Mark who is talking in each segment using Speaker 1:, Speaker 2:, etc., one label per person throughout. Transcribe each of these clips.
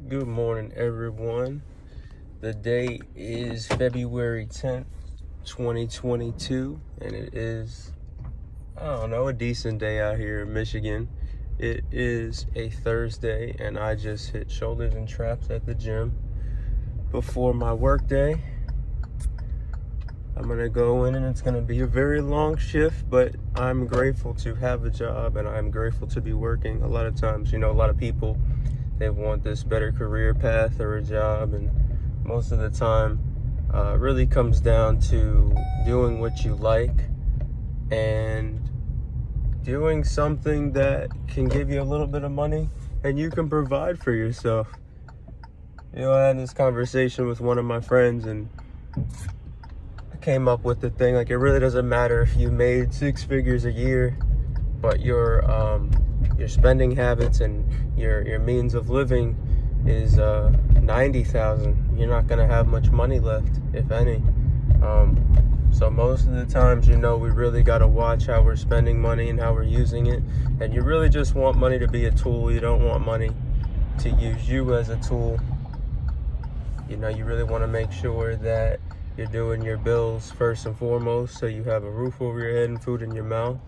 Speaker 1: Good morning, everyone. The date is February 10th, 2022, and it is, a decent day out here in Michigan. It is a Thursday, and I just hit shoulders and traps at the gym before my work day. I'm gonna go in, and it's gonna be a very long shift, but I'm grateful to have a job, and I'm grateful to be working. A lot of times, a lot of people, they want this better career path or a job, and most of the time it really comes down to doing what you like and doing something that can give you a little bit of money and you can provide for yourself. I had this conversation with one of my friends, and I came up with the thing, like, it really doesn't matter if you made 6 figures a year, but your spending habits and your means of living is 90,000. You're not gonna have much money left, if any. So most of the times, we really gotta watch how we're spending money and how we're using it. And you really just want money to be a tool. You don't want money to use you as a tool. You really want to make sure that you're doing your bills first and foremost, so you have a roof over your head and food in your mouth.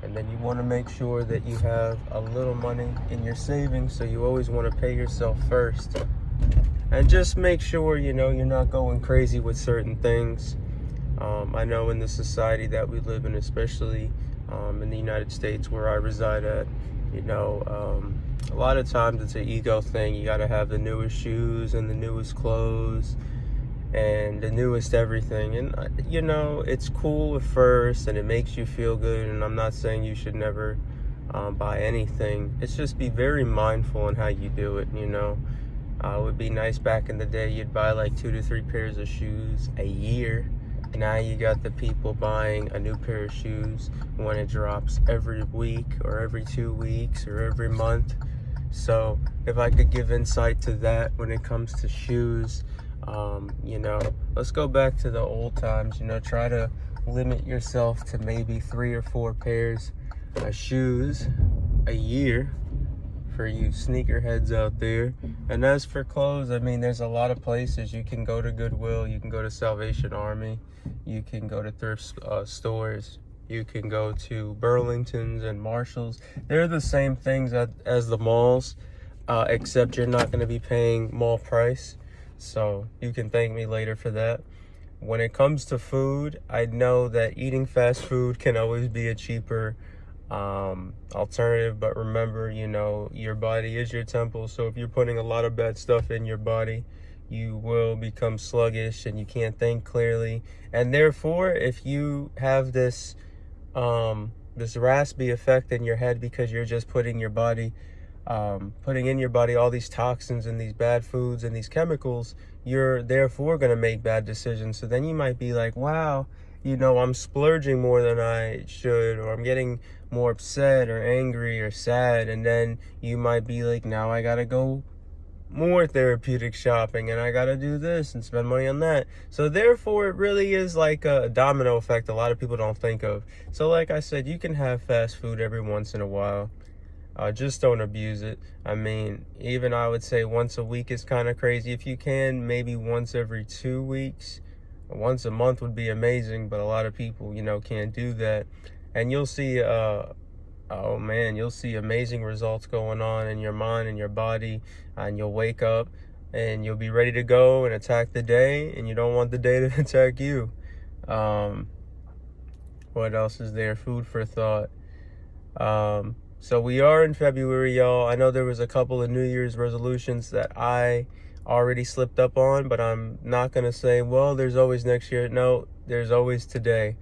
Speaker 1: And then you want to make sure that you have a little money in your savings, so you always want to pay yourself first. And just make sure, you're not going crazy with certain things. I know in the society that we live in, especially in the United States where I reside at, a lot of times it's an ego thing. You got to have the newest shoes and the newest clothes and the newest everything. And it's cool at first and it makes you feel good, and I'm not saying you should never buy anything. It's just be very mindful in how you do it. It would be nice back in the day, you'd buy like 2 to 3 pairs of shoes a year. Now you got the people buying a new pair of shoes when it drops every week or every 2 weeks or every month. So if I could give insight to that when it comes to shoes, let's go back to the old times. Try to limit yourself to maybe 3 or 4 pairs of shoes a year for you sneakerheads out there. And as for clothes, there's a lot of places. You can go to Goodwill, you can go to Salvation Army, you can go to thrift stores, you can go to Burlington's and Marshall's. They're the same things as the malls, except you're not going to be paying mall price. So you can thank me later for that. When it comes to food, I know that eating fast food can always be a cheaper alternative, but remember, your body is your temple. So if you're putting a lot of bad stuff in your body, you will become sluggish and you can't think clearly. And therefore, if you have this raspy effect in your head because you're just putting in your body all these toxins and these bad foods and these chemicals, you're therefore going to make bad decisions. So then you might be like, wow, I'm splurging more than I should, or I'm getting more upset or angry or sad. And then you might be like, now I got to go more therapeutic shopping and I got to do this and spend money on that. So therefore, it really is like a domino effect a lot of people don't think of. So like I said, you can have fast food every once in a while. Just don't abuse it. Even I would say once a week is kind of crazy. If you can, maybe once every 2 weeks. Once a month would be amazing, but a lot of people, can't do that. And you'll see, you'll see amazing results going on in your mind and your body, and you'll wake up and you'll be ready to go and attack the day, and you don't want the day to attack you. What else is there? Food for thought. So we are in February, y'all. I know there was a couple of New Year's resolutions that I already slipped up on, but I'm not going to say, well, there's always next year. No, there's always today.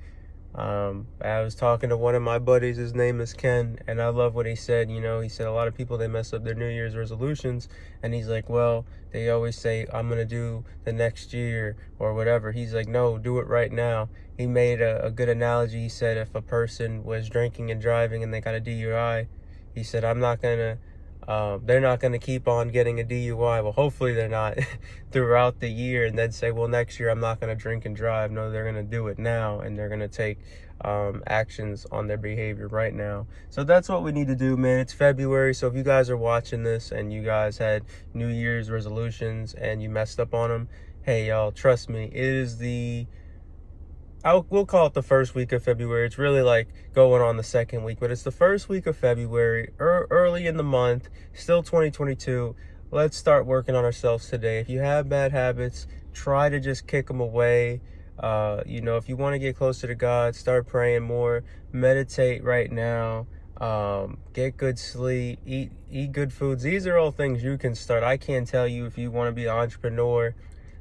Speaker 1: I was talking to one of my buddies, his name is Ken, and I love what he said. He said a lot of people, they mess up their New Year's resolutions, and he's like, well, they always say, I'm going to do the next year or whatever. He's like, no, do it right now. He made a good analogy. He said if a person was drinking and driving and they got a DUI, he said, I'm not going to They're not going to keep on getting a DUI. Well, hopefully they're not throughout the year and then say, well, next year I'm not going to drink and drive. No, they're going to do it now, and they're going to take actions on their behavior right now. So that's what we need to do, man. It's February, so if you guys are watching this and you guys had New Year's resolutions and you messed up on them, hey, y'all, trust me, it is we'll call it the first week of February. It's really like going on the second week, but it's the first week of February, early in the month, still 2022. Let's start working on ourselves today. If you have bad habits, try to just kick them away. If you want to get closer to God, start praying more, meditate right now, get good sleep, eat good foods. These are all things you can start. I can't tell you, if you want to be an entrepreneur,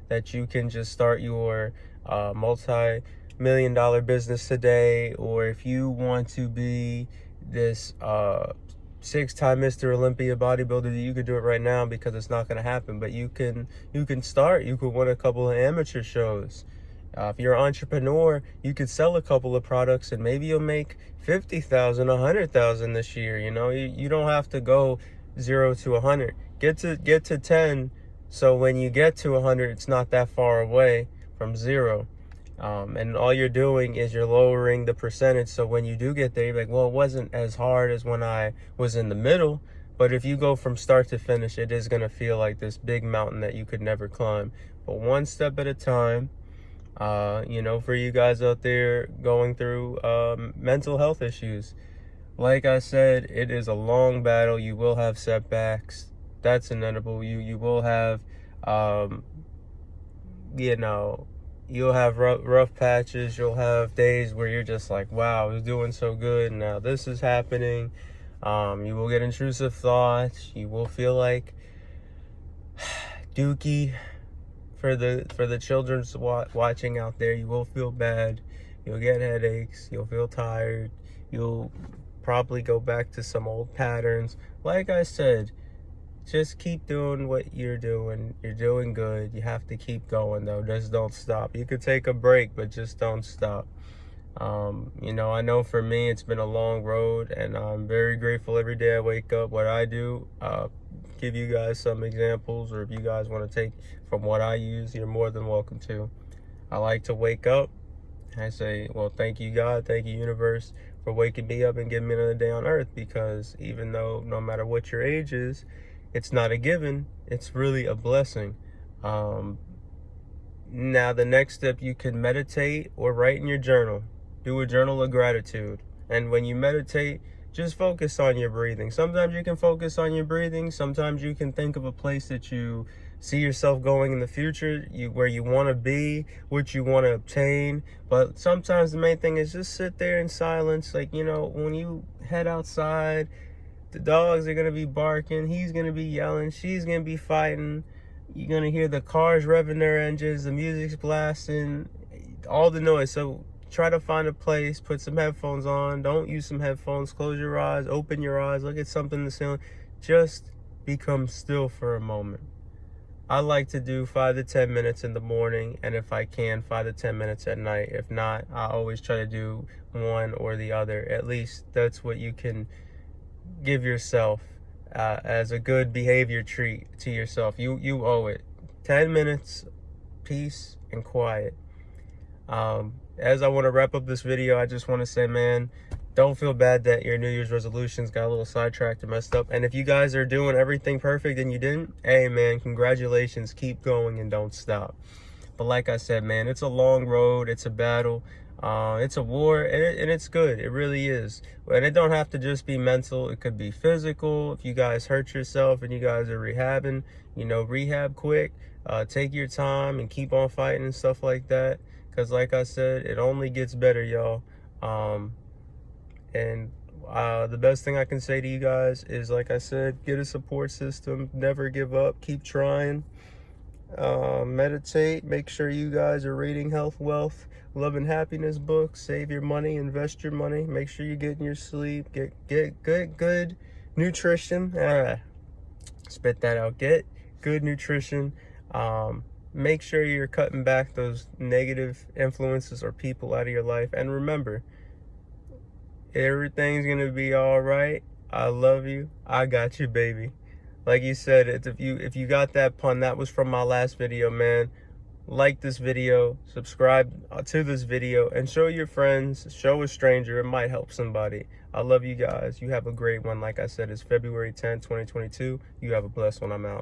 Speaker 1: that you can just start your multi-million-dollar business today, or if you want to be this 6-time Mr. Olympia bodybuilder, you could do it right now, because it's not going to happen. But you can start. You could win a couple of amateur shows. If you're an entrepreneur, you could sell a couple of products and maybe you'll make $50,000, $100,000 this year. You don't have to go 0 to 100. Get to 10, so when you get to 100, it's not that far away from 0. And all you're doing is you're lowering the percentage. So when you do get there, you're like, well, it wasn't as hard as when I was in the middle. But if you go from start to finish, it is going to feel like this big mountain that you could never climb. But one step at a time. For you guys out there going through mental health issues, like I said, it is a long battle. You will have setbacks. That's inevitable. You will have, you'll have rough patches. You'll have days where you're just like, wow, I was doing so good, now this is happening. You will get intrusive thoughts. You will feel like Dookie. For the children watching out there, you will feel bad. You'll get headaches. You'll feel tired. You'll probably go back to some old patterns. Like I said, just keep doing what you're doing. You're doing good. You have to keep going, though. Just don't stop. You could take a break, but just don't stop. I know for me, it's been a long road, and I'm very grateful every day I wake up. What I do, give you guys some examples, or if you guys want to take from what I use, you're more than welcome to. I like to wake up. I say, well, thank you, God, thank you, universe, for waking me up and giving me another day on earth, because even though no matter what your age is, it's not a given, it's really a blessing. Now the next step, you can meditate or write in your journal. Do a journal of gratitude. And when you meditate, just focus on your breathing. Sometimes you can focus on your breathing. Sometimes you can think of a place that you see yourself going in the future, where you want to be, what you want to obtain. But sometimes the main thing is just sit there in silence. Like, when you head outside, the dogs are going to be barking. He's going to be yelling. She's going to be fighting. You're going to hear the cars revving their engines. The music's blasting. All the noise. So try to find a place, put some headphones on. Don't use some headphones. Close your eyes, open your eyes, look at something in the ceiling. Just become still for a moment. I like to do 5 to 10 minutes in the morning, and if I can, 5 to 10 minutes at night. If not, I always try to do one or the other. At least that's what you can give yourself as a good behavior treat to yourself. You owe it. 10 minutes, peace and quiet. As I want to wrap up this video, I just want to say, man, don't feel bad that your New Year's resolutions got a little sidetracked or messed up. And if you guys are doing everything perfect and you didn't, hey, man, congratulations. Keep going and don't stop. But like I said, man, it's a long road. It's a battle. It's a war, and it's good. It really is. And it don't have to just be mental. It could be physical. If you guys hurt yourself and you guys are rehabbing, rehab quick. Take your time and keep on fighting and stuff like that. Because like I said, it only gets better, y'all. The best thing I can say to you guys is, like I said, get a support system. Never give up. Keep trying. Meditate. Make sure you guys are reading health, wealth, love, and happiness books. Save your money. Invest your money. Make sure you're getting your sleep. Get good nutrition. Spit that out. Get good nutrition. Make sure you're cutting back those negative influences or people out of your life. And remember, everything's going to be all right. I love you. I got you, baby. Like you said, if you got that pun, that was from my last video, man. Like this video, subscribe to this video, and show your friends, show a stranger. It might help somebody. I love you guys. You have a great one. Like I said, it's February 10th, 2022. You have a blessed one. I'm out.